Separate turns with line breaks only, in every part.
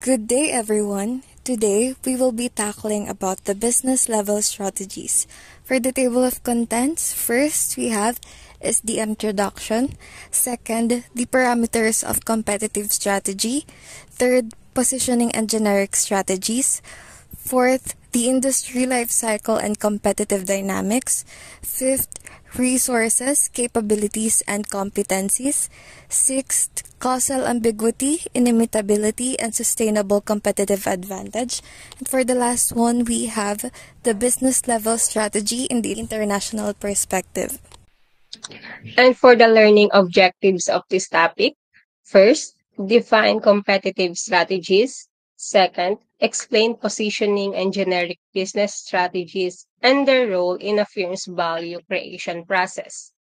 Good day, everyone. Today, we will be tackling about the business level strategies. For the table of contents, first we have is the introduction, second, the parameters of competitive strategy, third, positioning and generic strategies, fourth, the industry life cycle and competitive dynamics, fifth, resources, capabilities, and competencies, sixth, causal ambiguity, inimitability, and sustainable competitive advantage. And for the last one, we have the business level strategy in the international perspective.
And for the learning objectives of this topic, first, define competitive strategies. Second, explain positioning and generic business strategies and their role in a firm's value creation process.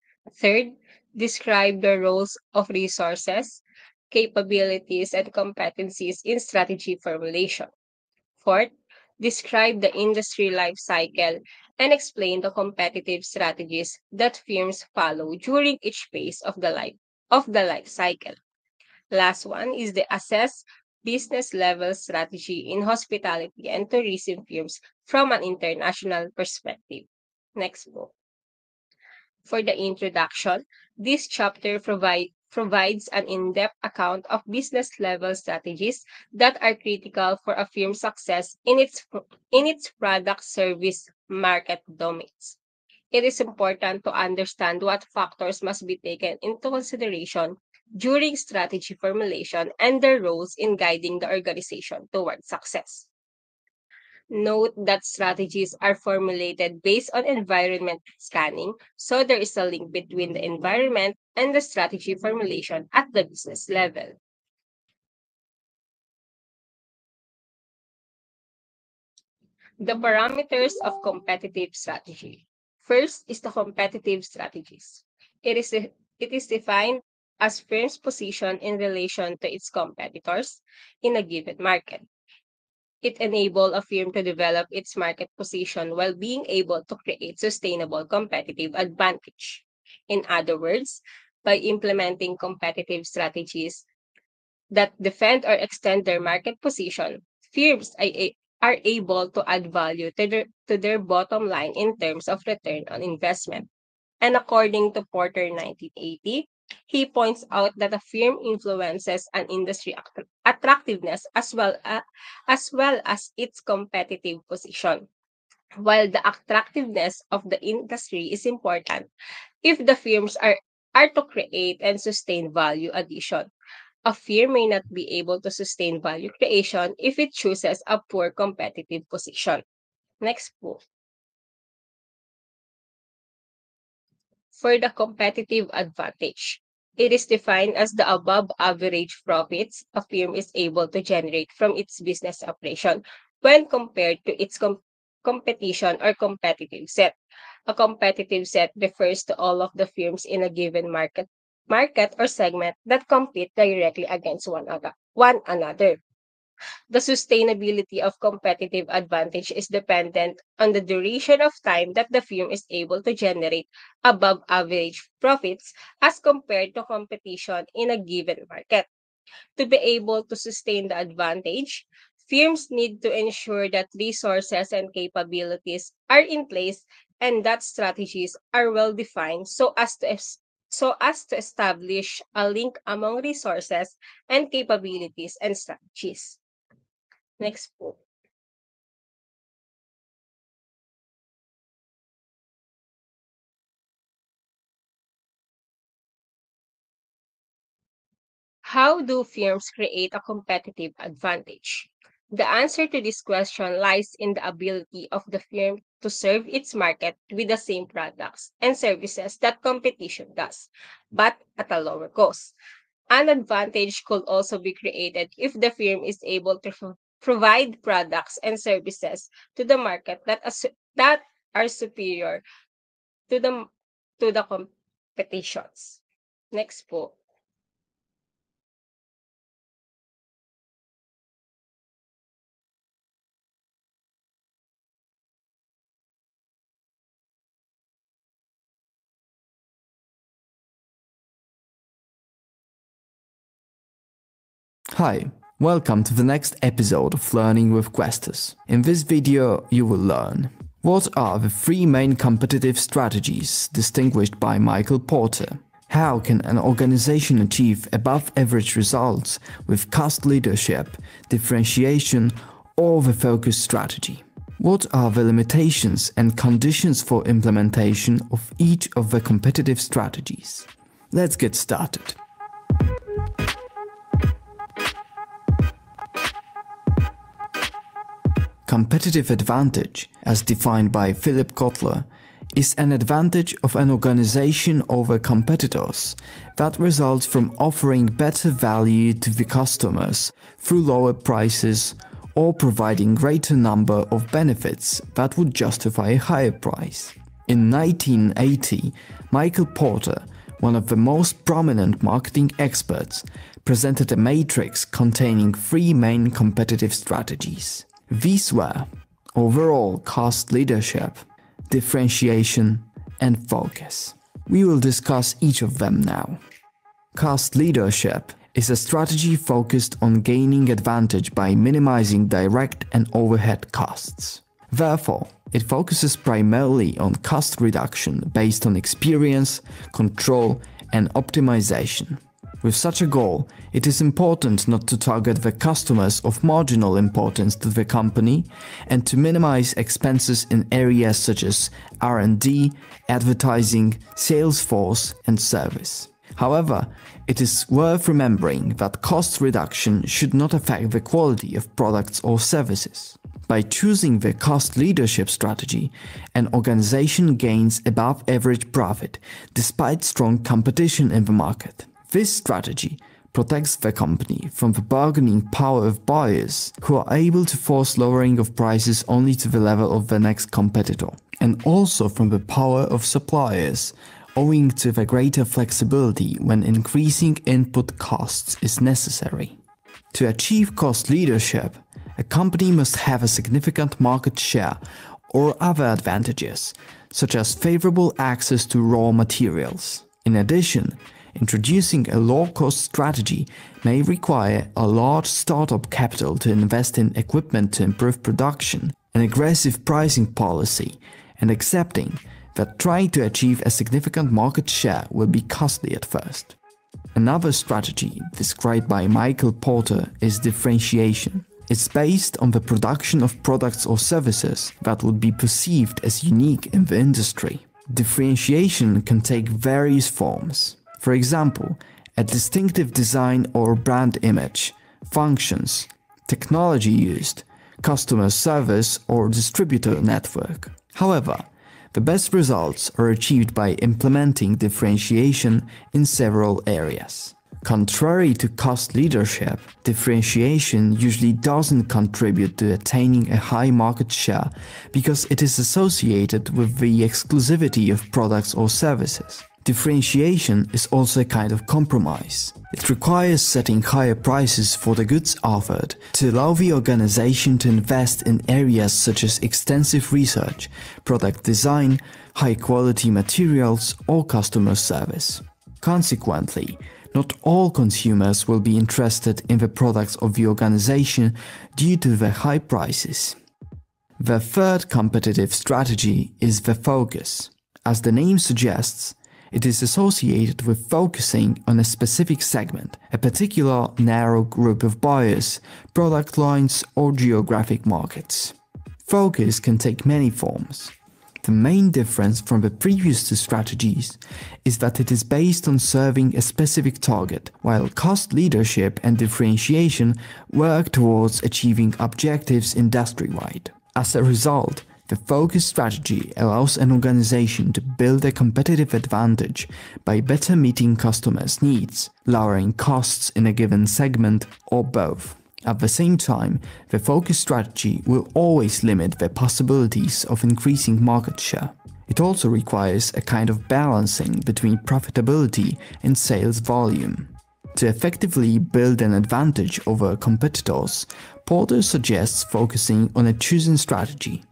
Third, describe the roles of resources, capabilities, and competencies in strategy formulation. Fourth, describe the industry life cycle and explain the competitive strategies that firms follow during each phase of the life cycle. Last one is the assess business level strategy in hospitality and tourism firms from an international perspective. Next book. For the introduction, this chapter provides an in-depth account of business-level strategies that are critical for a firm's success in its product service market domains. It is important to understand what factors must be taken into consideration during strategy formulation and their roles in guiding the organization towards success. Note that strategies are formulated based on environment scanning, so there is a link between the environment and the strategy formulation at the business level. The parameters of competitive strategy. First is the competitive strategies. It is defined as firm's position in relation to its competitors in a given market. It enables a firm to develop its market position while being able to create sustainable competitive advantage. In other words, by implementing competitive strategies that defend or extend their market position, are able to add value to their bottom line in terms of return on investment. And according to Porter 1980, he points out that a firm influences an industry attractiveness as well as its competitive position. While the attractiveness of the industry is important, if the are to create and sustain value addition, a firm may not be able to sustain value creation if it chooses a poor competitive position. Next po. For the competitive advantage, it is defined as the above average profits a firm is able to generate from its business operation when compared to its competition or competitive set. A competitive set refers to all of the firms in a given market or segment that compete directly against one another. The sustainability of competitive advantage is dependent on the duration of time that the firm is able to generate above average profits as compared to competition in a given market. To be able to sustain the advantage, firms need to ensure that resources and capabilities are in place and that strategies are well defined so as to establish a link among resources and capabilities and strategies. Next po. How do firms create a competitive advantage? The answer to this question lies in the ability of the firm to serve its market with the same products and services that competition does, but at a lower cost. An advantage could also be created if the firm is able to provide products and services to the market that are superior to the competitions. Next po.
Hi, Welcome to the next episode of Learning with Questus. In this video, you will learn: what are the three main competitive strategies distinguished by Michael Porter? How can an organization achieve above-average results with cost leadership, differentiation, or the focus strategy? What are the limitations and conditions for implementation of each of the competitive strategies? Let's get started. Competitive advantage, as defined by Philip Kotler, is an advantage of an organization over competitors that results from offering better value to the customers through lower prices or providing greater number of benefits that would justify a higher price. In 1980, Michael Porter, one of the most prominent marketing experts, presented a matrix containing three main competitive strategies. These were overall cost leadership, differentiation, and focus. We will discuss each of them now. Cost leadership is a strategy focused on gaining advantage by minimizing direct and overhead costs. Therefore, it focuses primarily on cost reduction based on experience, control, and optimization. With such a goal, it is important not to target the customers of marginal importance to the company and to minimize expenses in areas such as R&D, advertising, sales force, and service. However, it is worth remembering that cost reduction should not affect the quality of products or services. By choosing the cost leadership strategy, an organization gains above-average profit despite strong competition in the market. This strategy protects the company from the bargaining power of buyers who are able to force lowering of prices only to the level of the next competitor, and also from the power of suppliers, owing to the greater flexibility when increasing input costs is necessary. To achieve cost leadership, a company must have a significant market share or other advantages, such as favorable access to raw materials. In addition, introducing a low-cost strategy may require a large startup capital to invest in equipment to improve production, an aggressive pricing policy, and accepting that trying to achieve a significant market share will be costly at first. Another strategy described by Michael Porter is differentiation. It's based on the production of products or services that would be perceived as unique in the industry. Differentiation can take various forms. For example, a distinctive design or brand image, functions, technology used, customer service or distributor network. However, the best results are achieved by implementing differentiation in several areas. Contrary to cost leadership, differentiation usually doesn't contribute to attaining a high market share because it is associated with the exclusivity of products or services. Differentiation is also a kind of compromise. It requires setting higher prices for the goods offered to allow the organization to invest in areas such as extensive research, product design, high-quality materials, or customer service. Consequently, not all consumers will be interested in the products of the organization due to the high prices. The third competitive strategy is the focus. As the name suggests, it is associated with focusing on a specific segment, a particular narrow group of buyers, product lines, or geographic markets. Focus can take many forms. The main difference from the previous two strategies is that it is based on serving a specific target, while cost leadership and differentiation work towards achieving objectives industry-wide. As a result, the focus strategy allows an organization to build a competitive advantage by better meeting customers' needs, lowering costs in a given segment, or both. At the same time, the focus strategy will always limit the possibilities of increasing market share. It also requires a kind of balancing between profitability and sales volume. To effectively build an advantage over competitors, Porter suggests focusing on a chosen strategy.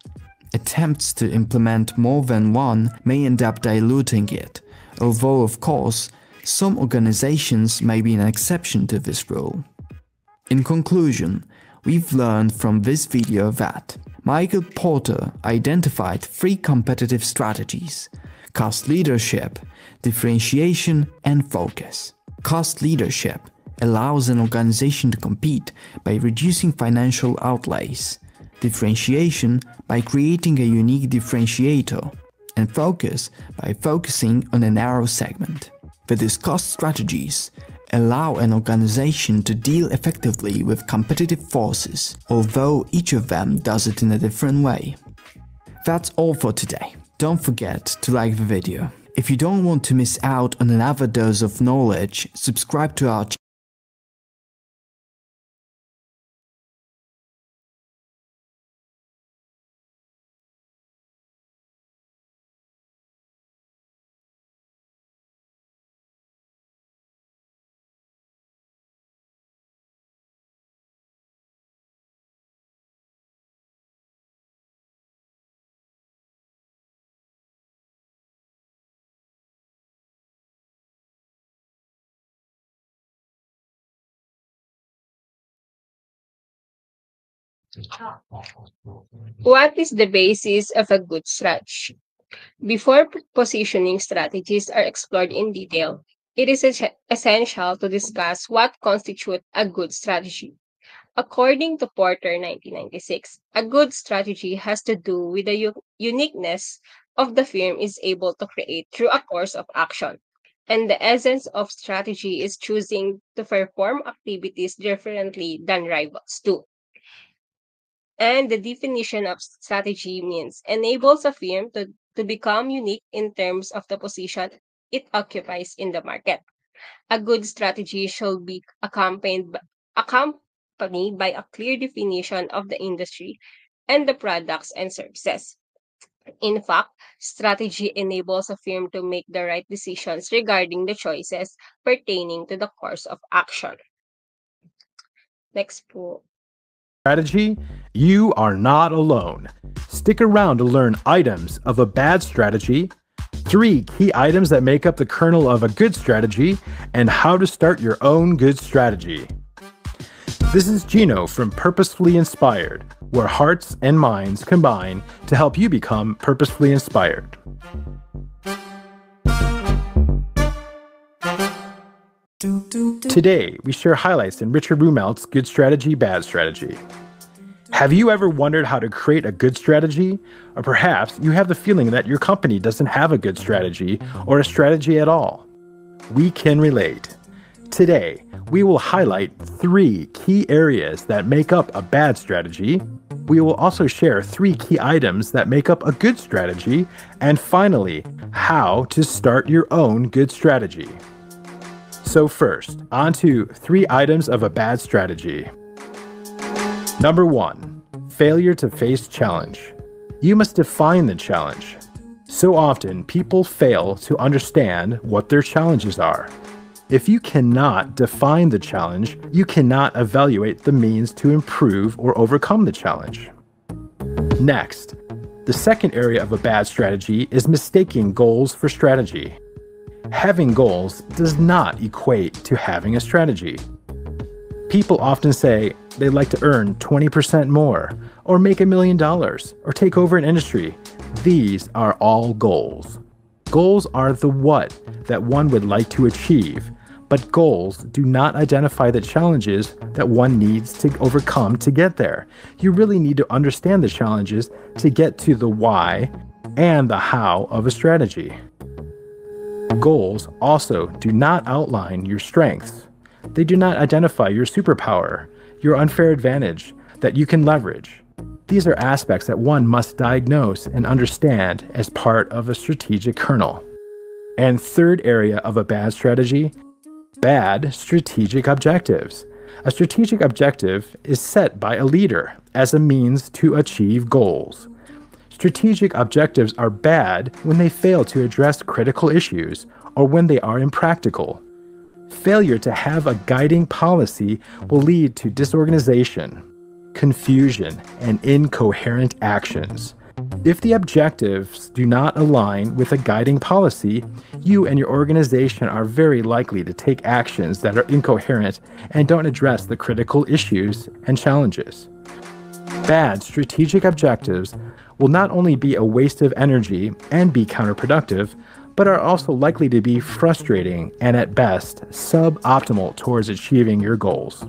Attempts to implement more than one may end up diluting it, although of course, some organizations may be an exception to this rule. In conclusion, we've learned from this video that Michael Porter identified 3 competitive strategies: cost leadership, differentiation, and focus. Cost leadership allows an organization to compete by reducing financial outlays, differentiation by creating a unique differentiator, and focus by focusing on a narrow segment. These cost strategies allow an organization to deal effectively with competitive forces, although each of them does it in a different way. That's all for today. Don't forget to like the video. If you don't want to miss out on another dose of knowledge, subscribe to our channel.
What is the basis of a good strategy? Before positioning strategies are explored in detail, it is essential to discuss what constitutes a good strategy. According to Porter 1996, a good strategy has to do with the uniqueness of the firm is able to create through a course of action. And the essence of strategy is choosing to perform activities differently than rivals do. And the definition of strategy means enables a firm to become unique in terms of the position it occupies in the market. A good strategy should be accompanied by a clear definition of the industry and the products and services. In fact, strategy enables a firm to make the right decisions regarding the choices pertaining to the course of action. Next po.
Strategy, you are not alone. Stick around to learn items of a bad strategy, 3 key items that make up the kernel of a good strategy, and how to start your own good strategy. This is Gino from Purposefully Inspired, where hearts and minds combine to help you become purposefully inspired. Today, we share highlights in Richard Rumelt's Good Strategy, Bad Strategy. Have you ever wondered how to create a good strategy? Or perhaps you have the feeling that your company doesn't have a good strategy or a strategy at all. We can relate. Today, we will highlight 3 key areas that make up a bad strategy. We will also share 3 key items that make up a good strategy. And finally, how to start your own good strategy. So first, on to 3 items of a bad strategy. Number 1, failure to face challenge. You must define the challenge. So often, people fail to understand what their challenges are. If you cannot define the challenge, you cannot evaluate the means to improve or overcome the challenge. Next, the second area of a bad strategy is mistaking goals for strategy. Having goals does not equate to having a strategy. People often say they'd like to earn 20% more, or make $1 million, or take over an industry. These are all goals. Goals are the what that one would like to achieve, but goals do not identify the challenges that one needs to overcome to get there. You really need to understand the challenges to get to the why and the how of a strategy. Goals also do not outline your strengths. They do not identify your superpower, your unfair advantage that you can leverage. These are aspects that one must diagnose and understand as part of a strategic kernel. And third area of a bad strategy, bad strategic objectives. A strategic objective is set by a leader as a means to achieve goals. Strategic objectives are bad when they fail to address critical issues or when they are impractical. Failure to have a guiding policy will lead to disorganization, confusion, and incoherent actions. If the objectives do not align with a guiding policy, you and your organization are very likely to take actions that are incoherent and don't address the critical issues and challenges. Bad strategic objectives will not only be a waste of energy and be counterproductive, but are also likely to be frustrating and at best suboptimal towards achieving your goals.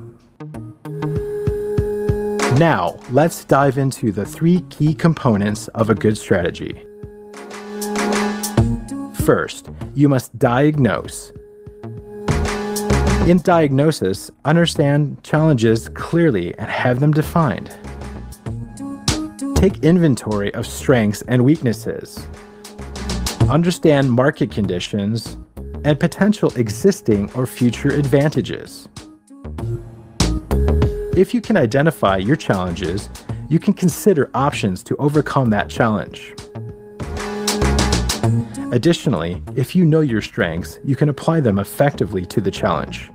Now, let's dive into the 3 key components of a good strategy. First, you must diagnose. In diagnosis, understand challenges clearly and have them defined. Take inventory of strengths and weaknesses. Understand market conditions and potential existing or future advantages. If you can identify your challenges, you can consider options to overcome that challenge. Additionally, if you know your strengths, you can apply them effectively to the challenge.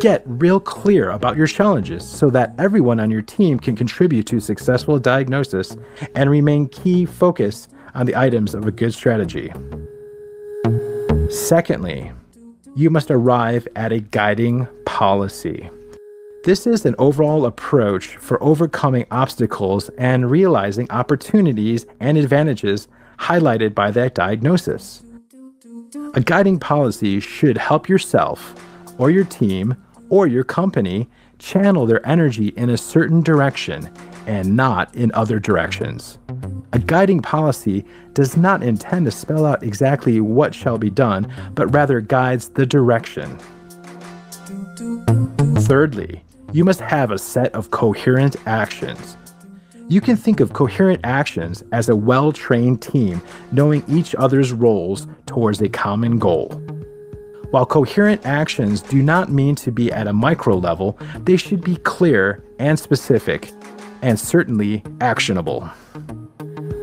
Get real clear about your challenges so that everyone on your team can contribute to successful diagnosis and remain key focus on the items of a good strategy. Secondly, you must arrive at a guiding policy. This is an overall approach for overcoming obstacles and realizing opportunities and advantages highlighted by that diagnosis. A guiding policy should help yourself or your team or your company channel their energy in a certain direction and not in other directions. A guiding policy does not intend to spell out exactly what shall be done, but rather guides the direction. Thirdly, you must have a set of coherent actions. You can think of coherent actions as a well-trained team knowing each other's roles towards a common goal. While coherent actions do not mean to be at a micro level, they should be clear and specific, and certainly actionable.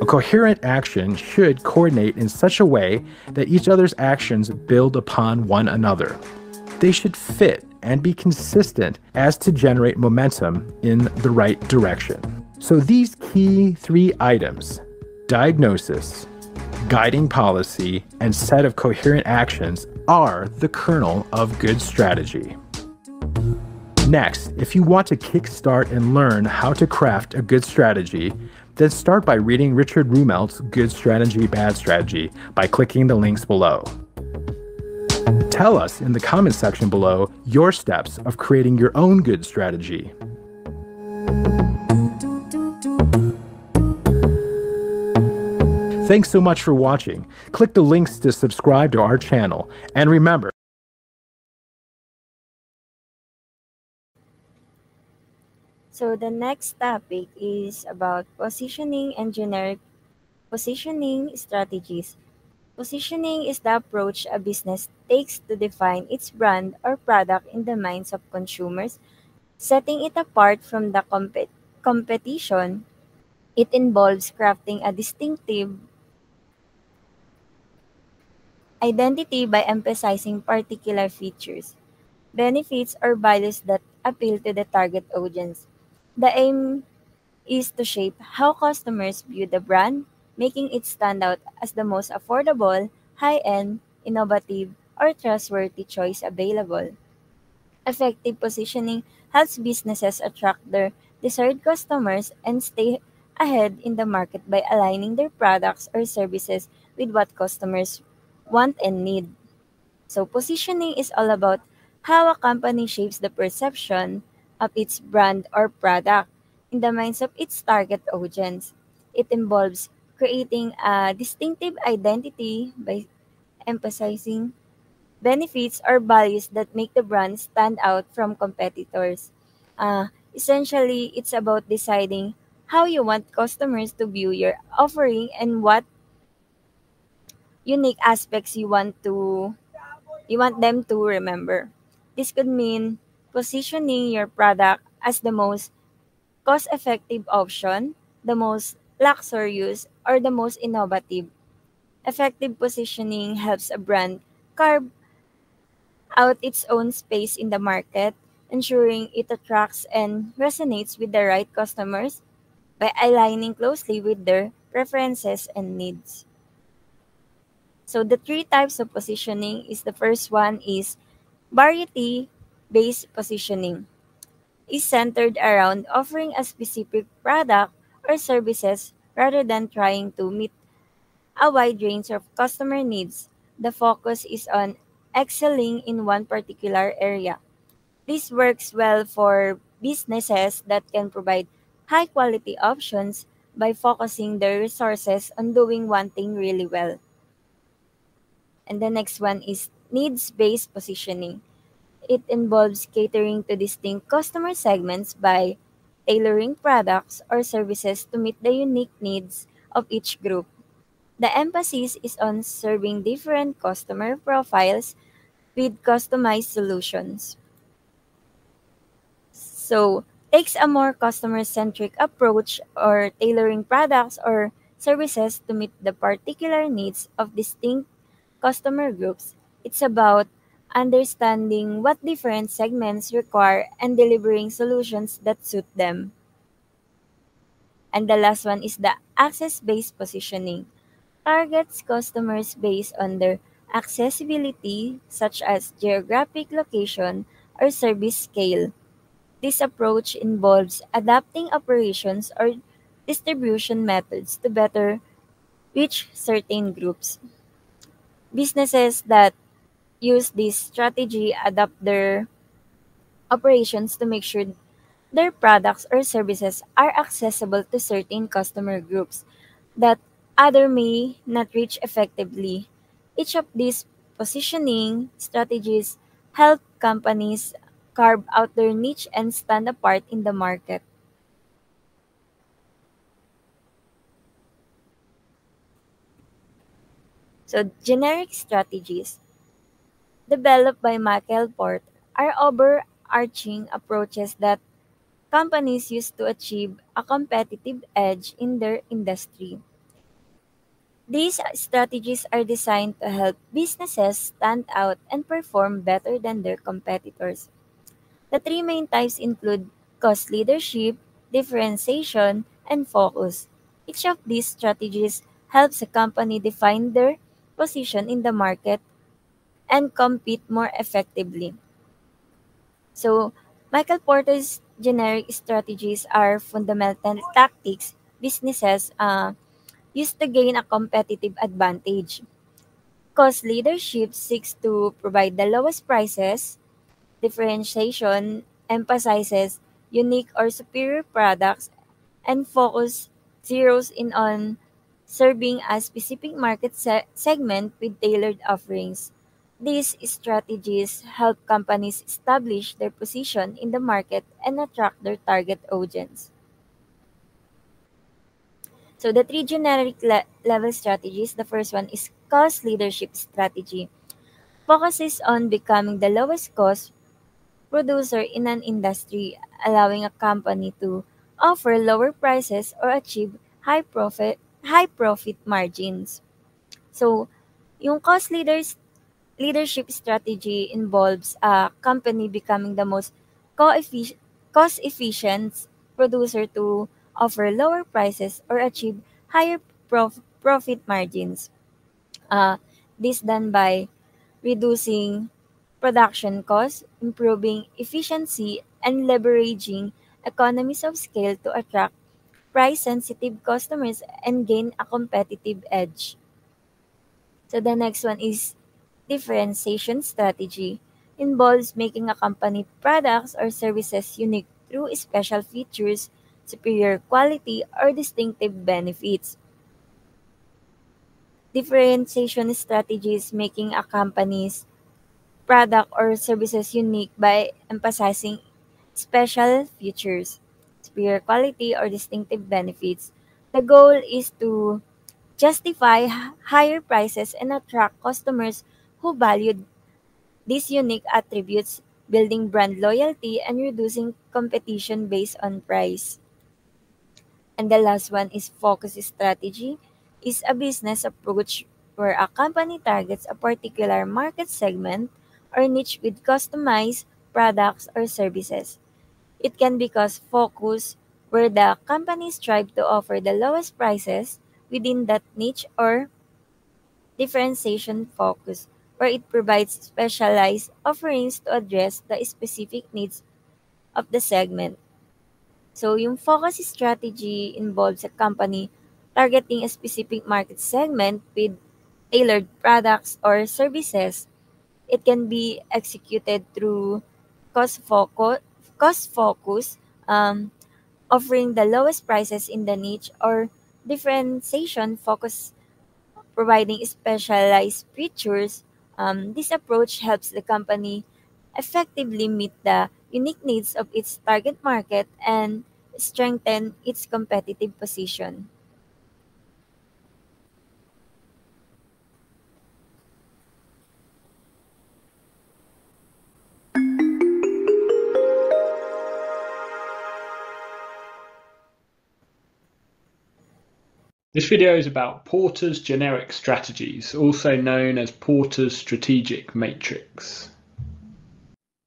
A coherent action should coordinate in such a way that each other's actions build upon one another. They should fit and be consistent as to generate momentum in the right direction. So these key 3 items, diagnosis, guiding policy, and set of coherent actions are the kernel of good strategy. Next, if you want to kickstart and learn how to craft a good strategy, then start by reading Richard Rumelt's Good Strategy, Bad Strategy by clicking the links below. Tell us in the comment section below your steps of creating your own good strategy. Thanks so much for watching. Click the links to subscribe to our channel. And remember,
So the next topic is about positioning and generic positioning strategies. Positioning is the approach a business takes to define its brand or product in the minds of consumers, setting it apart from the competition. It involves crafting a distinctive identity by emphasizing particular features, benefits, or values that appeal to the target audience. The aim is to shape how customers view the brand, making it stand out as the most affordable, high-end, innovative, or trustworthy choice available. Effective positioning helps businesses attract their desired customers and stay ahead in the market by aligning their products or services with what customers want and need. So, positioning is all about how a company shapes the perception of its brand or product in the minds of its target audience. It involves creating a distinctive identity by emphasizing benefits or values that make the brand stand out from competitors. Essentially, it's about deciding how you want customers to view your offering and what unique aspects you want them to remember. This could mean positioning your product as the most cost-effective option, the most luxurious, or the most innovative. Effective positioning helps a brand carve out its own space in the market, ensuring it attracts and resonates with the right customers. by aligning closely with their preferences and needs. So the three types of positioning is the first one is variety-based positioning. Is centered around offering a specific product or services rather than trying to meet a wide range of customer needs. The focus is on excelling in one particular area. This works well for businesses that can provide high quality options by focusing their resources on doing one thing really well. And the next one is needs based positioning. It involves catering to distinct customer segments by tailoring products or services to meet the unique needs of each group. The emphasis is on serving different customer profiles with customized solutions. So, takes a more customer-centric approach or tailoring products or services to meet the particular needs of distinct customer groups. It's about understanding what different segments require and delivering solutions that suit them. And the last one is the access-based positioning. Targets customers based on their accessibility, such as geographic location or service scale. This approach involves adapting operations or distribution methods to better reach certain groups. Businesses that use this strategy adapt their operations to make sure their products or services are accessible to certain customer groups that other may not reach effectively. Each of these positioning strategies help companies carve out their niche and stand apart in the market. So, generic strategies developed by Michael Port are overarching approaches that companies use to achieve a competitive edge in their industry. These strategies are designed to help businesses stand out and perform better than their competitors. The three main types include cost leadership, differentiation, and focus. Each of these strategies helps a company define their position in the market and compete more effectively. So, Michael Porter's generic strategies are fundamental tactics businesses use to gain a competitive advantage. Cost leadership seeks to provide the lowest prices. Differentiation emphasizes unique or superior products, and focus zeroes in on serving a specific market segment with tailored offerings. These strategies help companies establish their position in the market and attract their target audience. So the three generic level strategies, the first one is cost leadership strategy. Focuses on becoming the lowest cost producer in an industry, allowing a company to offer lower prices or achieve high profit margins. So, yung leadership strategy involves a company becoming the most co-effic- cost efficient producer to offer lower prices or achieve higher profit margins. Uh, this done by reducing production costs, improving efficiency, and leveraging economies of scale to attract price-sensitive customers and gain a competitive edge. So the next one is differentiation strategy. Involves making a company products or services unique through special features, superior quality, or distinctive benefits. Differentiation strategy is making a company's product or services unique by emphasizing special features, superior quality, or distinctive benefits. The goal is to justify higher prices and attract customers who value these unique attributes, building brand loyalty and reducing competition based on price. And the last one is focus strategy, is a business approach where a company targets a particular market segment or niche with customized products or services. It can be cost focused, where the company strives to offer the lowest prices within that niche, or differentiation focus, where it provides specialized offerings to address the specific needs of the segment. So yung focus strategy involves a company targeting a specific market segment with tailored products or services. It can be executed through cost focus, cost focus, um, offering the lowest prices in the niche, or differentiation focus, providing specialized features. This approach helps the company effectively meet the unique needs of its target market and strengthen its competitive position.
This video is about Porter's generic strategies, also known as Porter's strategic matrix.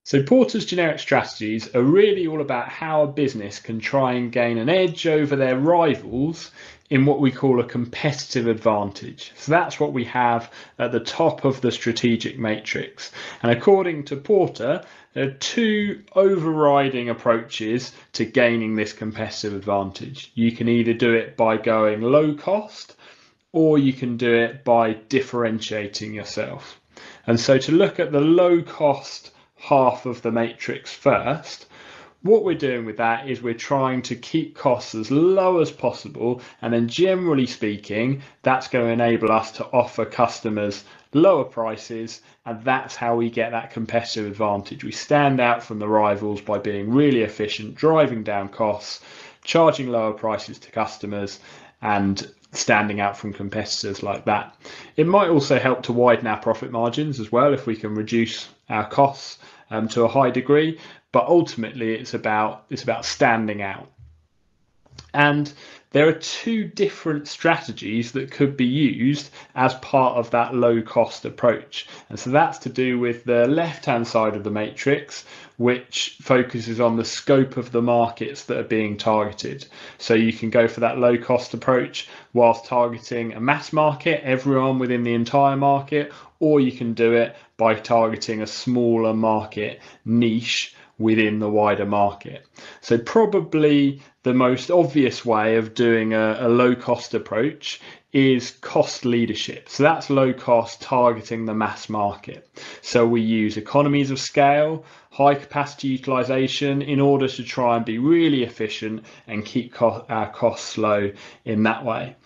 So Porter's generic strategies are really all about how a business can try and gain an edge over their rivals in what we call a competitive advantage. So that's what we have at the top of the strategic matrix. And according to Porter, there are two overriding approaches to gaining this competitive advantage. You can either do it by going low cost, or you can do it by differentiating yourself. And so to look at the low cost half of the matrix first, what we're doing with that is we're trying to keep costs as low as possible, and then generally speaking, that's going to enable us to offer customers lower prices, and that's how we get that competitive advantage. We stand out from the rivals by being really efficient, driving down costs, charging lower prices to customers, and standing out from competitors like that. It might also help to widen our profit margins as well if we can reduce our costs to a high degree, but ultimately it's about standing out. And there are two different strategies that could be used as part of that low cost approach. And so that's to do with the left hand side of the matrix, which focuses on the scope of the markets that are being targeted. So you can go for that low cost approach whilst targeting a mass market, everyone within the entire market, or you can do it by targeting a smaller market niche within the wider market. So probably the most obvious way of doing a low cost approach is cost leadership. So that's low cost targeting the mass market. So we use economies of scale, high capacity utilization in order to try and be really efficient and keep our costs low in that way.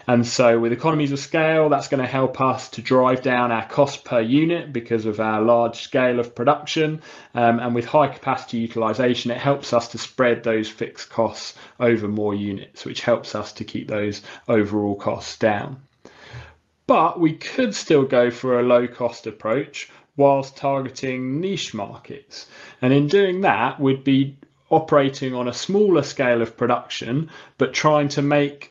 And so with economies of scale, that's going to help us to drive down our cost per unit because of our large scale of production. And with high capacity utilization, it helps us to spread those fixed costs over more units, which helps us to keep those overall costs down. But we could still go for a low cost approach whilst targeting niche markets. And in doing that, we'd be operating on a smaller scale of production, but trying to make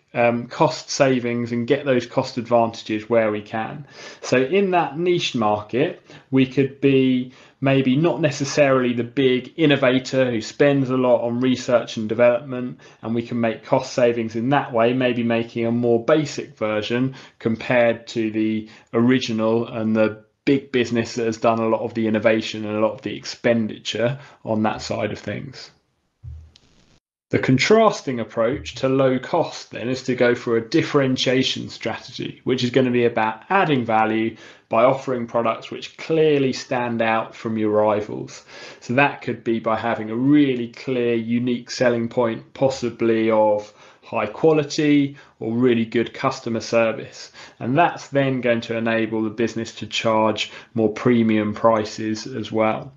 cost savings and get those cost advantages where we can. So in that niche market, we could be maybe not necessarily the big innovator who spends a lot on research and development, and we can make cost savings in that way, maybe making a more basic version compared to the original and the big business that has done a lot of the innovation and a lot of the expenditure on that side of things. The contrasting approach to low cost then is to go for a differentiation strategy, which is going to be about adding value by offering products which clearly stand out from your rivals. So that could be by having a really clear, unique selling point, possibly of high quality or really good customer service. And that's then going to enable the business to charge more premium prices as well.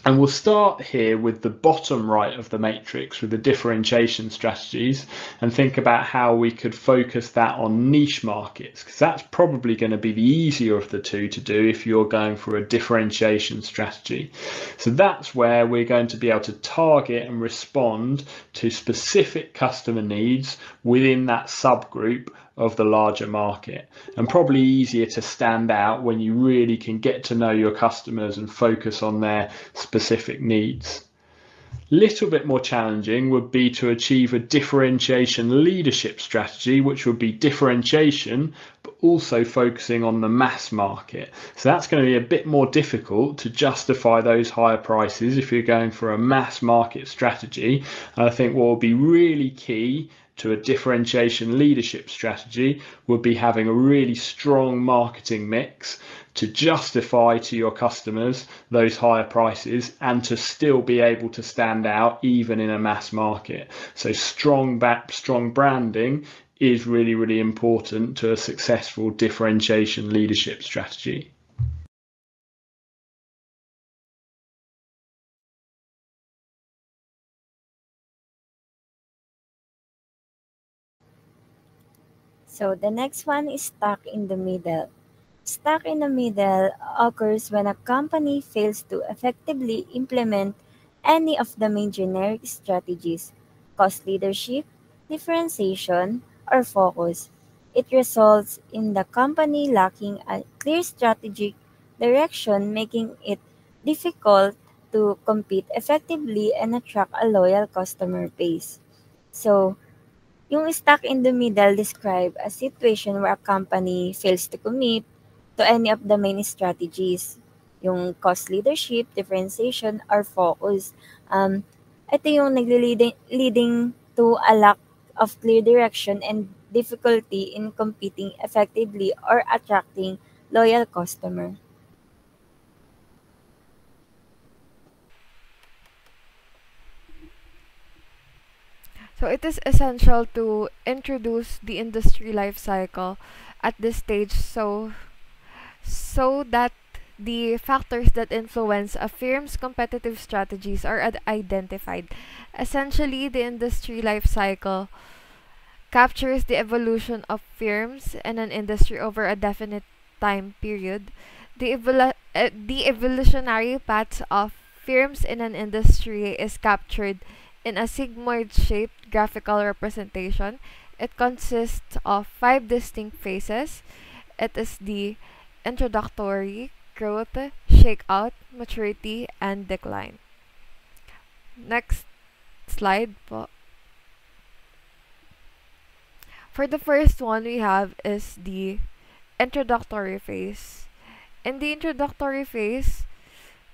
And we'll start here with the bottom right of the matrix with the differentiation strategies and think about how we could focus that on niche markets, because that's probably going to be the easier of the two to do if you're going for a differentiation strategy. So that's where we're going to be able to target and respond to specific customer needs within that subgroup of the larger market, and probably easier to stand out when you really can get to know your customers and focus on their specific needs. Little bit more challenging would be to achieve a differentiation leadership strategy, which would be differentiation, but also focusing on the mass market. So that's going to be a bit more difficult to justify those higher prices if you're going for a mass market strategy. And I think what will be really key to a differentiation leadership strategy would be having a really strong marketing mix to justify to your customers those higher prices and to still be able to stand out even in a mass market. So strong branding is really, really important to a successful differentiation leadership strategy.
So the next one is stuck in the middle. Stuck in the middle occurs when a company fails to effectively implement any of the main generic strategies, cost leadership, differentiation, or focus. It results in the company lacking a clear strategic direction, making it difficult to compete effectively and attract a loyal customer base. So, yung stuck in the middle describe a situation where a company fails to commit to any of the main strategies. Yung cost leadership, differentiation, or focus. Ito yung leading to a lack of clear direction and difficulty in competing effectively or attracting loyal customer.
So it is essential to introduce the industry life cycle at this stage so that the factors that influence a firm's competitive strategies are identified. Essentially, the industry life cycle captures the evolution of firms in an industry over a definite time period. The evolutionary paths of firms in an industry is captured in a sigmoid-shaped graphical representation. It consists of 5 distinct phases. It is the introductory, growth, shakeout, maturity, and decline. Next slide po. For the first one we have is the introductory phase. In the introductory phase,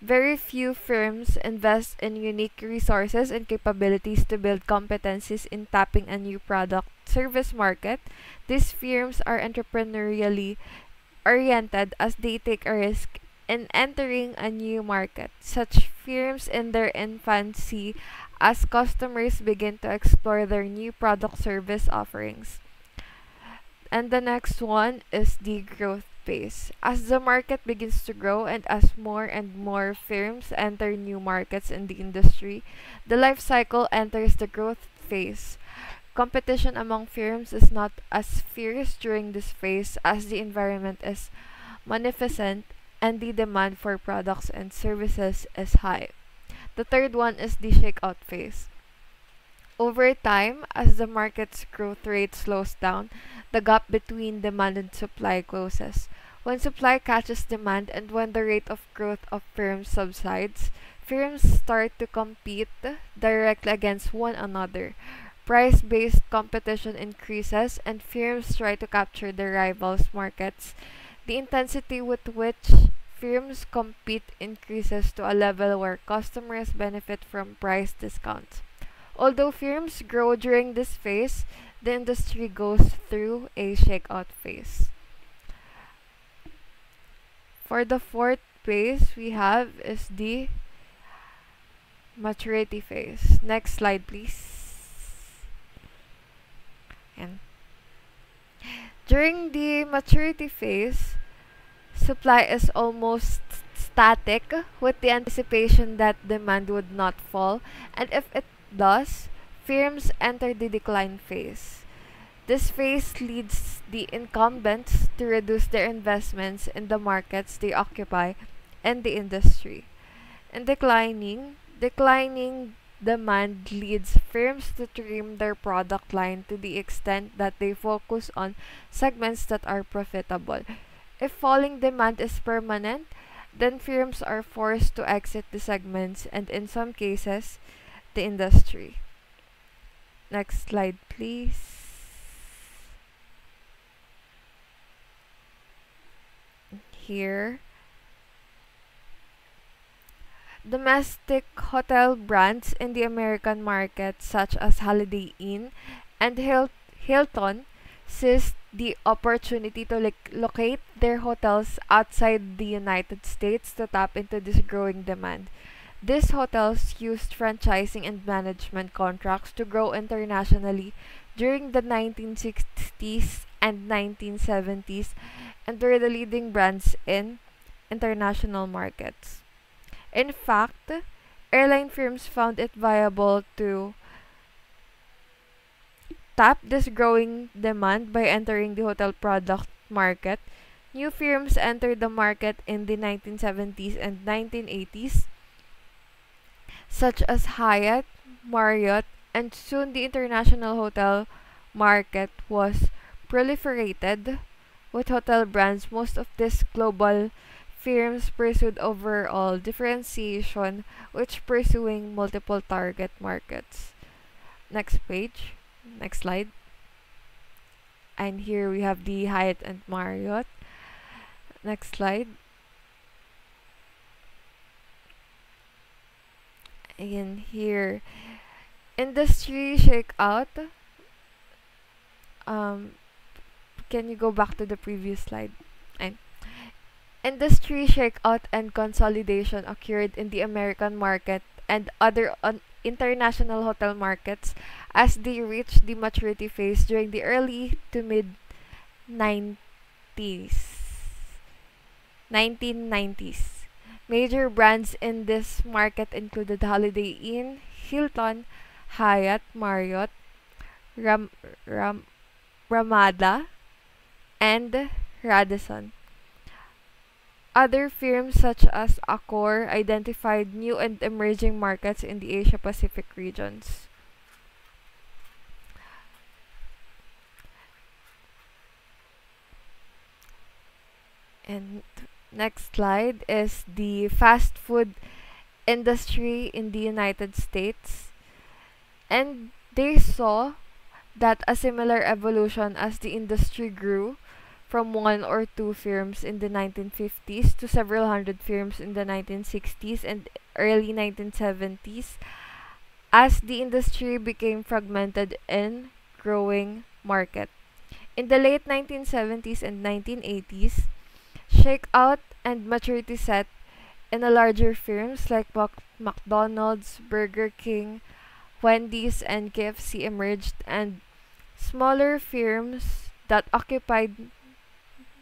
very few firms invest in unique resources and capabilities to build competencies in tapping a new product service market. These firms are entrepreneurially oriented as they take a risk in entering a new market. Such firms in their infancy as customers begin to explore their new product service offerings. And the next one is the growth phase. As the market begins to grow and as more and more firms enter new markets in the industry, the life cycle enters the growth phase. Competition among firms is not as fierce during this phase as the environment is magnificent and the demand for products and services is high. The third one is the shakeout phase. Over time, as the market's growth rate slows down, the gap between demand and supply closes. When supply catches demand and when the rate of growth of firms subsides, firms start to compete directly against one another. Price-based competition increases and firms try to capture their rivals' markets. The intensity with which firms compete increases to a level where customers benefit from price discounts. Although firms grow during this phase, the industry goes through a shakeout phase. For the fourth phase we have is the maturity phase. Next slide, please. And during the maturity phase, supply is almost static with the anticipation that demand would not fall, and if it does, firms enter the decline phase. This phase leads the incumbents to reduce their investments in the markets they occupy and the industry. In declining demand leads firms to trim their product line to the extent that they focus on segments that are profitable. If falling demand is permanent, then firms are forced to exit the segments and in some cases, the industry. Next slide, please. Here, domestic hotel brands in the American market such as Holiday Inn and Hilton seized the opportunity to locate their hotels outside the United States to tap into this growing demand. These hotels used franchising and management contracts to grow internationally during the 1960s and 1970s and were the leading brands in international markets. In fact, airline firms found it viable to tap this growing demand by entering the hotel product market. New firms entered the market in the 1970s and 1980s, such as Hyatt, Marriott, and soon the international hotel market was proliferated with hotel brands. Most of these global firms pursued overall differentiation, which pursuing multiple target markets. Next page. Next slide. And here we have the Hyatt and Marriott. Next slide. Again here, industry shakeout. Can you go back to the previous slide? And industry shakeout and consolidation occurred in the American market and other international hotel markets as they reached the maturity phase during the early to mid 1990s. Major brands in this market included Holiday Inn, Hilton, Hyatt, Marriott, Ramada, and Radisson. Other firms such as Accor identified new and emerging markets in the Asia-Pacific regions. And next slide is the fast food industry in the United States. And they saw that a similar evolution as the industry grew from one or two firms in the 1950s to several hundred firms in the 1960s and early 1970s as the industry became fragmented in growing market. In the late 1970s and 1980s, shakeout and maturity set in a larger firms like McDonald's, Burger King, Wendy's, and KFC emerged, and smaller firms that occupied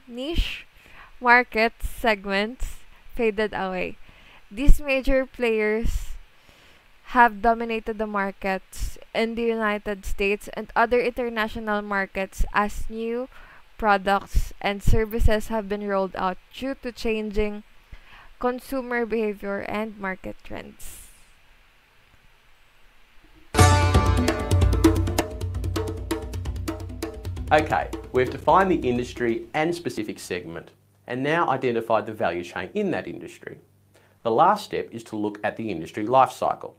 niche market segments faded away. These major players have dominated the markets in the United States and other international markets as new products and services have been rolled out due to changing consumer behavior and market trends.
Okay, we've defined the industry and specific segment, and now identified the value chain in that industry. The last step is to look at the industry life cycle.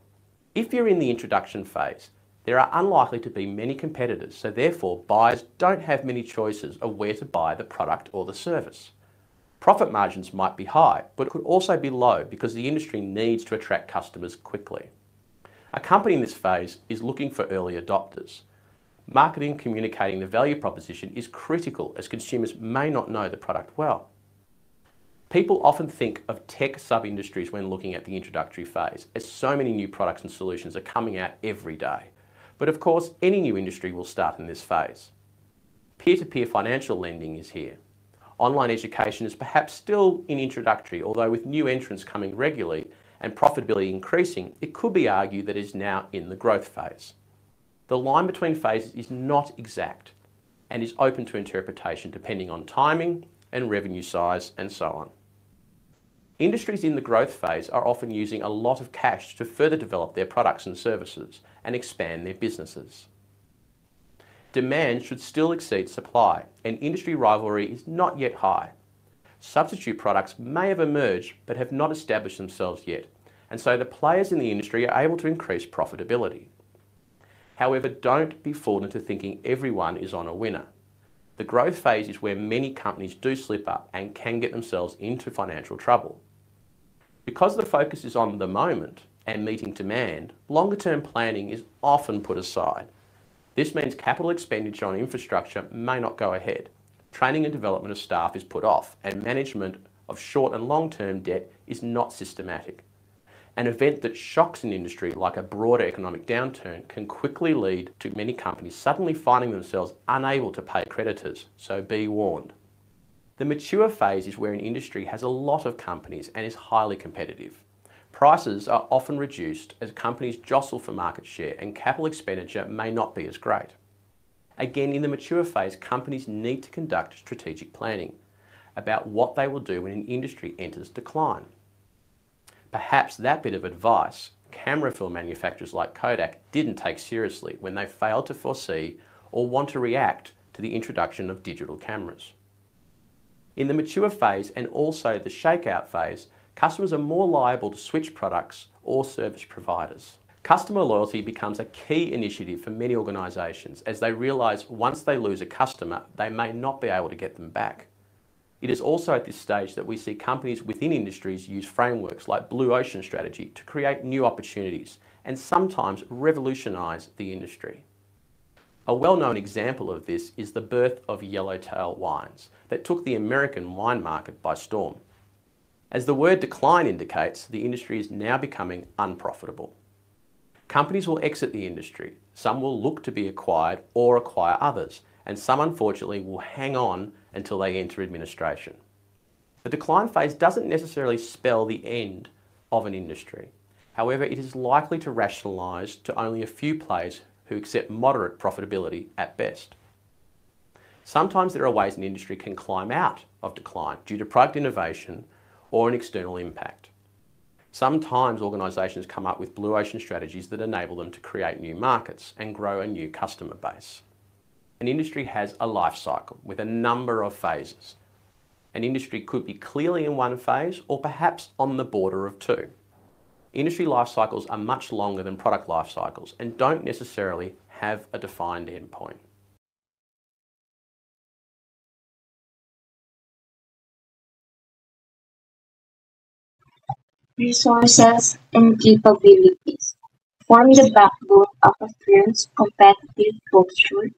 If you're in the introduction phase, there are unlikely to be many competitors, so therefore buyers don't have many choices of where to buy the product or the service. Profit margins might be high, but could also be low because the industry needs to attract customers quickly. A company in this phase is looking for early adopters. Marketing communicating the value proposition is critical as consumers may not know the product well. People often think of tech sub-industries when looking at the introductory phase, as so many new products and solutions are coming out every day. But of course, any new industry will start in this phase. Peer-to-peer financial lending is here. Online education is perhaps still in introductory, although with new entrants coming regularly and profitability increasing, it could be argued that it is now in the growth phase. The line between phases is not exact and is open to interpretation depending on timing and revenue size and so on. Industries in the growth phase are often using a lot of cash to further develop their products and services and expand their businesses. Demand should still exceed supply, and industry rivalry is not yet high. Substitute products may have emerged but have not established themselves yet, and so the players in the industry are able to increase profitability. However, don't be fooled into thinking everyone is on a winner. The growth phase is where many companies do slip up and can get themselves into financial trouble. Because the focus is on the moment and meeting demand, longer term planning is often put aside. This means capital expenditure on infrastructure may not go ahead. Training and development of staff is put off, and management of short and long-term debt is not systematic. An event that shocks an industry like a broader economic downturn can quickly lead to many companies suddenly finding themselves unable to pay creditors, so be warned. The mature phase is where an industry has a lot of companies and is highly competitive. Prices are often reduced as companies jostle for market share, and capital expenditure may not be as great. Again, in the mature phase, companies need to conduct strategic planning about what they will do when an industry enters decline. Perhaps that bit of advice camera film manufacturers like Kodak didn't take seriously when they failed to foresee or want to react to the introduction of digital cameras. In the mature phase and also the shakeout phase, customers are more liable to switch products or service providers. Customer loyalty becomes a key initiative for many organisations as they realise once they lose a customer, they may not be able to get them back. It is also at this stage that we see companies within industries use frameworks like Blue Ocean Strategy to create new opportunities and sometimes revolutionise the industry. A well-known example of this is the birth of Yellowtail wines that took the American wine market by storm. As the word decline indicates, the industry is now becoming unprofitable. Companies will exit the industry, some will look to be acquired or acquire others, and some unfortunately will hang on until they enter administration. The decline phase doesn't necessarily spell the end of an industry. However, it is likely to rationalise to only a few players who accept moderate profitability at best. Sometimes there are ways an industry can climb out of decline due to product innovation or an external impact. Sometimes organisations come up with blue ocean strategies that enable them to create new markets and grow a new customer base. An industry has a life cycle with a number of phases. An industry could be clearly in one phase or perhaps on the border of two. Industry life cycles are much longer than product life cycles and don't necessarily have a defined endpoint.
Resources and capabilities form the backbone of a firm's competitive posture.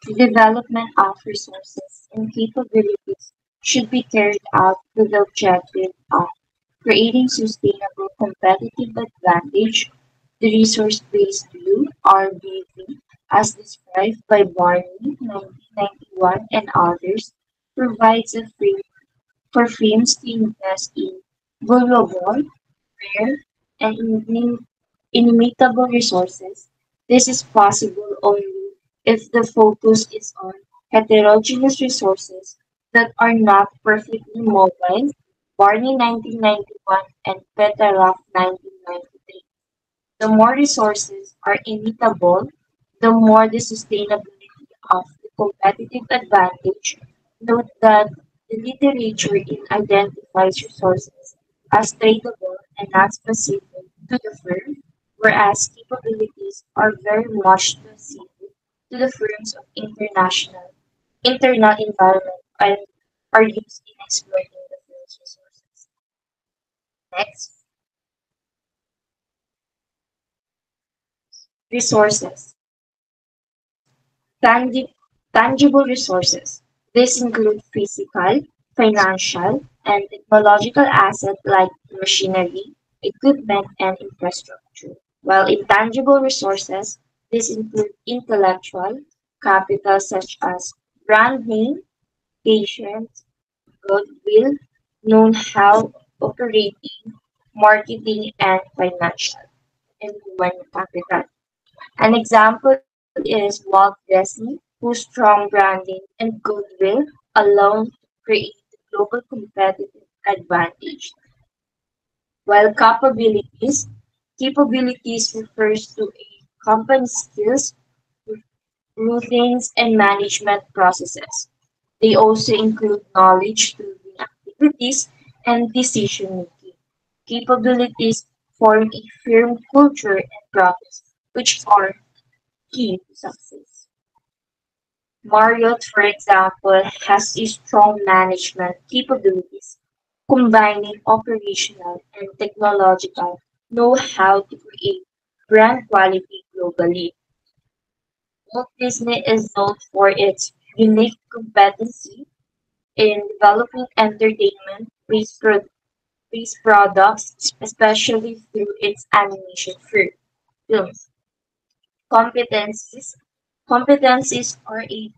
The development of resources and capabilities should be carried out with the objective of creating sustainable competitive advantage. The resource-based view (RBV), as described by Barney, 1991, and others, provides a framework for firms to invest in vulnerable, rare, and inimitable resources. This is possible only if the focus is on heterogeneous resources that are not perfectly mobile. Barney, 1991, and Petarov, 1993. The more resources are immutable, the more the sustainability of the competitive advantage. Note that the literature identifies resources as tradable and not specific to the firm, whereas capabilities are very much specific to the firms of internal environment and are used in exploiting the firm's resources. Next, resources. Tangi- Tangible resources. This include physical, financial, and technological assets like machinery, equipment, and infrastructure. While intangible resources, this include intellectual capital such as brand name, patents, goodwill, know-how, operating, marketing, and financial and human capital. An example is Walt Disney, whose strong branding and goodwill alone create global competitive advantage. While capabilities refers to a company's skills, routines, and management processes. They also include knowledge building activities and decision making. Capabilities form a firm culture and process, which are key to success. Marriott, for example, has a strong management capabilities, combining operational and technological know-how to create brand quality globally. Walt Disney is known for its unique competency in developing entertainment-based products, especially through its animation films. Competencies Competencies are a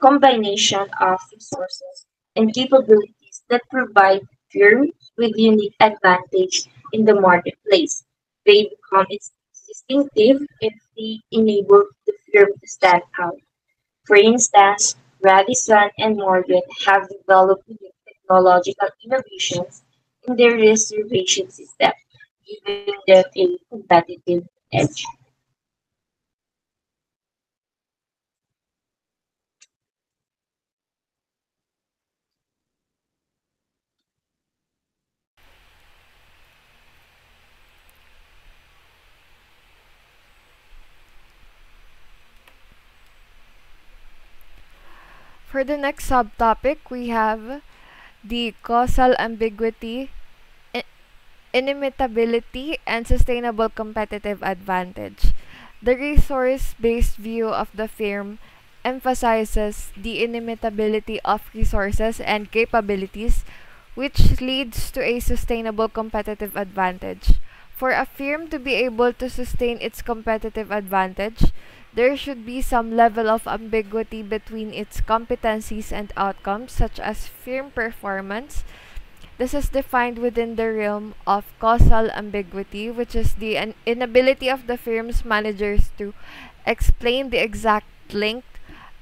combination of resources and capabilities that provide firms with unique advantage in the marketplace. They become distinctive if they enable the firm to stand out. For instance, Radisson and Morgan have developed unique technological innovations in their reservation system, giving them a competitive edge.
For the next subtopic, we have the causal ambiguity, i- inimitability, and sustainable competitive advantage. The resource-based view of the firm emphasizes the inimitability of resources and capabilities, which leads to a sustainable competitive advantage. For a firm to be able to sustain its competitive advantage, there should be some level of ambiguity between its competencies and outcomes, such as firm performance. This is defined within the realm of causal ambiguity, which is the inability of the firm's managers to explain the exact link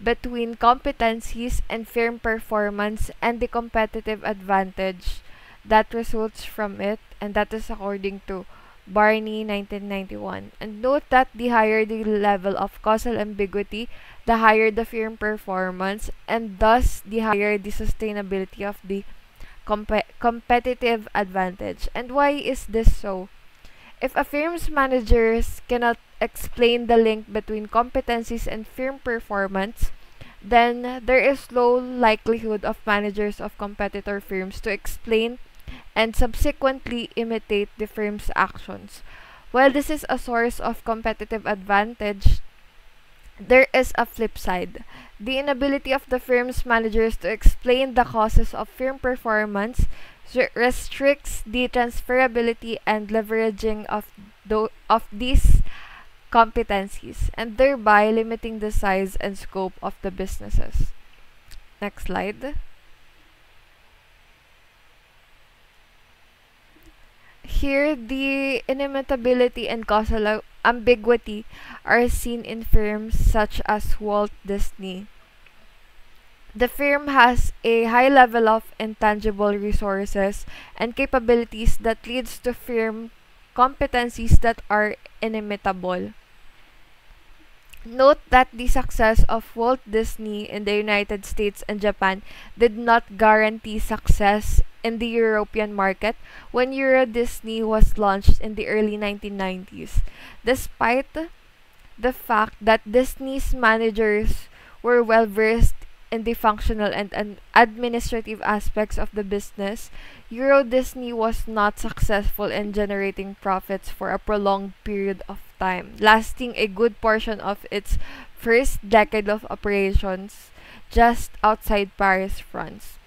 between competencies and firm performance and the competitive advantage that results from it, and that is according to Barney 1991. And note that the higher the level of causal ambiguity, the higher the firm performance, and thus the higher the sustainability of the competitive advantage. And why is this so? If a firm's managers cannot explain the link between competencies and firm performance, then there is low likelihood of managers of competitor firms to explain and subsequently imitate the firm's actions. While this is a source of competitive advantage, there is a flip side. The inability of the firm's managers to explain the causes of firm performance restricts the transferability and leveraging of these competencies, and thereby limiting the size and scope of the businesses. Next slide. Here, the inimitability and causal ambiguity are seen in firms such as Walt Disney. The firm has a high level of intangible resources and capabilities that leads to firm competencies that are inimitable. Note that the success of Walt Disney in the United States and Japan did not guarantee success in the European market when Euro Disney was launched in the early 1990s. Despite the fact that Disney's managers were well versed in the functional and administrative aspects of the business, Euro Disney was not successful in generating profits for a prolonged period of time, lasting a good portion of its first decade of operations just outside Paris, France.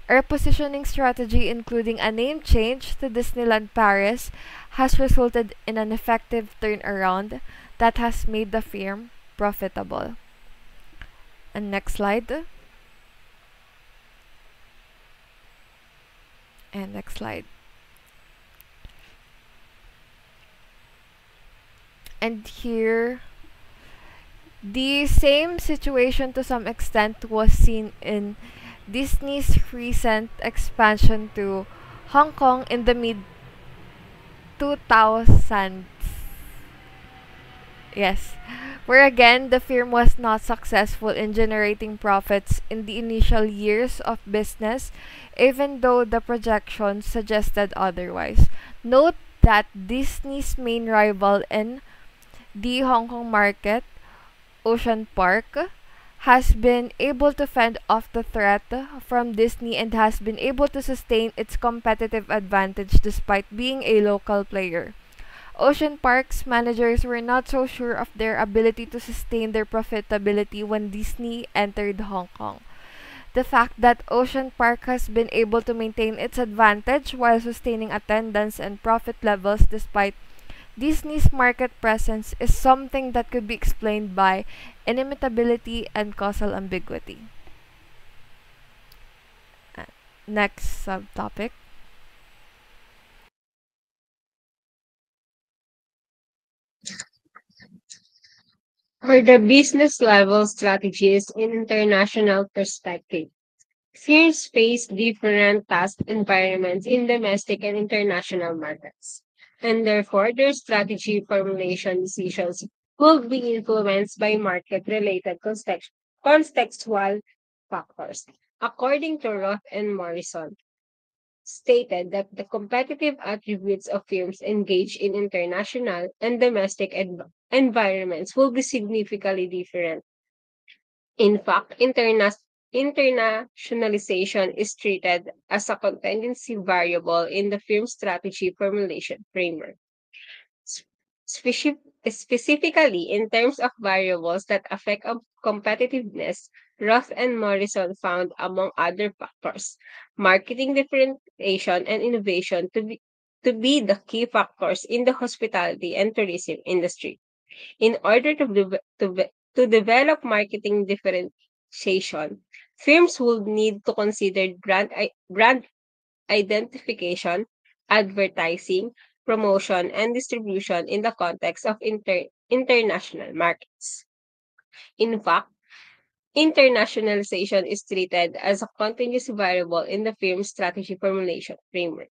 A repositioning strategy, including a name change to Disneyland Paris, has resulted in an effective turnaround that has made the firm profitable. And next slide. And next slide. And here, the same situation to some extent was seen in Disney's recent expansion to Hong Kong in the mid 2000s. Yes, where again the firm was not successful in generating profits in the initial years of business, even though the projections suggested otherwise. Note that Disney's main rival in the Hong Kong market, Ocean Park, has been able to fend off the threat from Disney and has been able to sustain its competitive advantage despite being a local player. Ocean Park's managers were not so sure of their ability to sustain their profitability when Disney entered Hong Kong. The fact that Ocean Park has been able to maintain its advantage while sustaining attendance and profit levels despite Disney's market presence is something that could be explained by inimitability and causal ambiguity. Next subtopic.
For the business level strategies in international perspective, firms face different task environments in domestic and international markets, and therefore their strategy formulation decisions will be influenced by market-related contextual factors. According to Roth and Morrison, stated that the competitive attributes of firms engaged in international and domestic environments will be significantly different. In fact, internationalization is treated as a contingency variable in the firm's strategy formulation framework. Speci- Specifically, in terms of variables that affect competitiveness, Roth and Morrison found, among other factors, marketing differentiation and innovation to be the key factors in the hospitality and tourism industry. In order to develop marketing differentiation, firms will need to consider brand identification, advertising, promotion, and distribution in the context of international markets. In fact, internationalization is treated as a continuous variable in the firm's strategy formulation framework.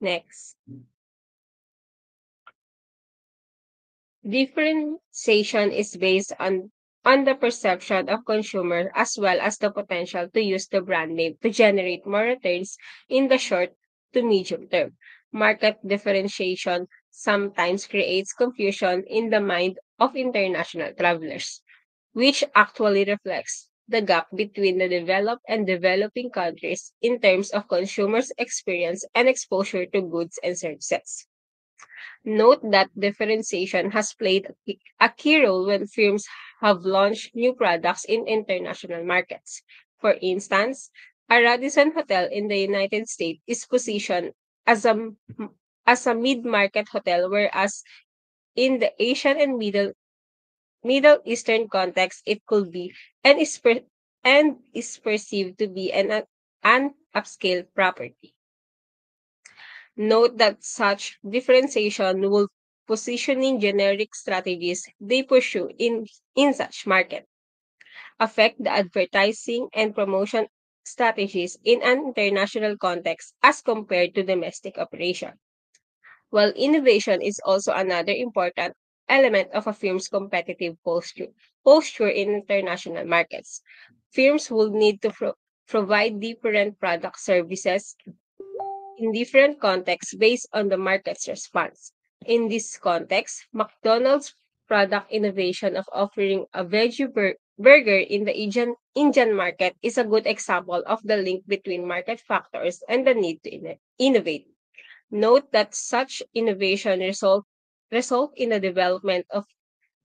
Next. Differentiation is based on the perception of consumers as well as the potential to use the brand name to generate more returns in the short to medium term. Market differentiation sometimes creates confusion in the mind of international travelers, which actually reflects the gap between the developed and developing countries in terms of consumers' experience and exposure to goods and services. Note that differentiation has played a key role when firms have launched new products in international markets. For instance, a Radisson Hotel in the United States is positioned as a mid-market hotel, whereas in the Asian and Middle Eastern context, it could be and is perceived to be an upscale property. Note that such differentiation will positioning generic strategies they pursue in such market affect the advertising and promotion strategies in an international context as compared to domestic operation. While innovation is also another important element of a firm's competitive posture in international markets, firms will need to provide different product services in different contexts based on the market's response. In this context, McDonald's product innovation of offering a veggie burger in the Indian market is a good example of the link between market factors and the need to innovate. Note that such innovation result in the development of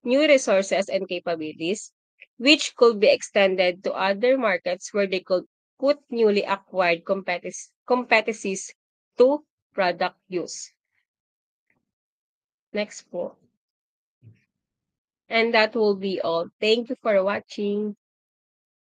new resources and capabilities, which could be extended to other markets where they could put newly acquired competencies to product use. Next po. And that will be all. Thank you for watching.